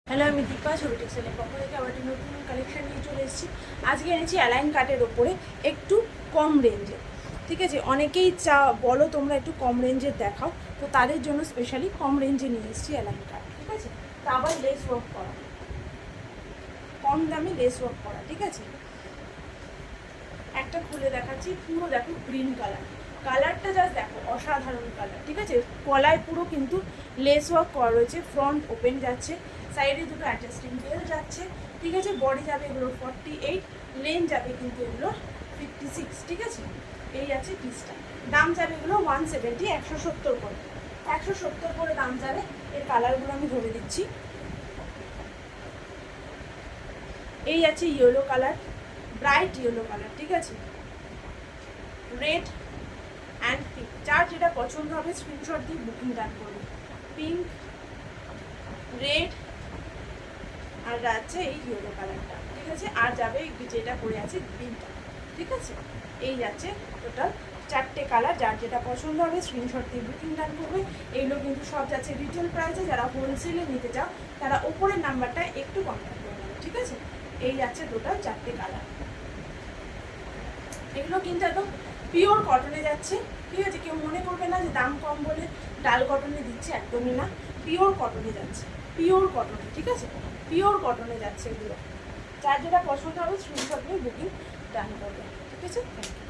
Hello, আমি দীপা ছবি টেক্সটাইলের পক্ষ থেকে আবার একটি নতুন কালেকশন নিয়ে চলে এসেছি। আজকে এনেছি অ্যালাইন কাটের ওপরে একটু কম রেঞ্জে। ঠিক আছে, অনেকেই বলো তোমরা একটু কম রেঞ্জের দেখাও, তো তাদের জন্য স্পেশালি কম রেঞ্জে নিয়ে এসেছি অ্যালাইন কাট। ঠিক আছে, তা আবার লেস ওয়ার্ক করা, কম দামে লেস ওয়ার্ক করা। ঠিক আছে, একটা খুলে দেখাচ্ছি। পুরো দেখো গ্রিন কালারটা জাস্ট দেখো, অসাধারণ কালার। ঠিক আছে, গলায় পুরো কিন্তু লেস ওয়ার্ক করা রয়েছে, ফ্রন্ট ওপেন যাচ্ছে, সাইডে দুটো অ্যাডজাস্টিং বেল যাচ্ছে। ঠিক আছে, বডি যাবে এগুলো 48, লেন যাবে কিন্তু এগুলো 56। ঠিক আছে, এই আছে পিসটা। দাম যাবে এগুলো 170, 170 করে, 170 করে দাম যাবে। এর কালারগুলো আমি ধরে দিচ্ছি। এই আছে yellow colour, bright yellow colour. ঠিক আছে, রেড অ্যান্ড পিঙ্ক, যার যেটা পছন্দ হবে স্ক্রিনশট দিয়ে বুকিং ডান করবে। পিঙ্ক, রেড আর যাচ্ছে এই ইয়েলো কালারটা। ঠিক আছে, আর যাবে যেটা পরে আছে গ্রিনটা। ঠিক আছে, এই যাচ্ছে টোটাল 4টে কালার। যার যেটা পছন্দ হবে স্ক্রিনশট দিয়ে বুকিং ডান করবে। এইগুলো কিন্তু সব যাচ্ছে রিটেল প্রাইসে। যারা হোলসেলে নিতে চাও তারা ওপরের নাম্বারটা একটু কন্ট্যাক্ট করে নেবে। ঠিক আছে, এই যাচ্ছে টোটাল 4টে কালার। এগুলো কিন্তু একদম পিওর কটনে যাচ্ছে। ঠিক আছে, কেউ মনে করবে না যে দাম কম বলে ডাল কটনে দিচ্ছে, একদমই না, পিওর কটনে যাচ্ছে, পিওর কটনে। ঠিক আছে, পিওর কটনে যাচ্ছে এগুলো। যার যেটা পছন্দ হবে স্ক্রিনশট নিয়ে বুকিং ডান করবে। ঠিক আছে, থ্যাংক ইউ।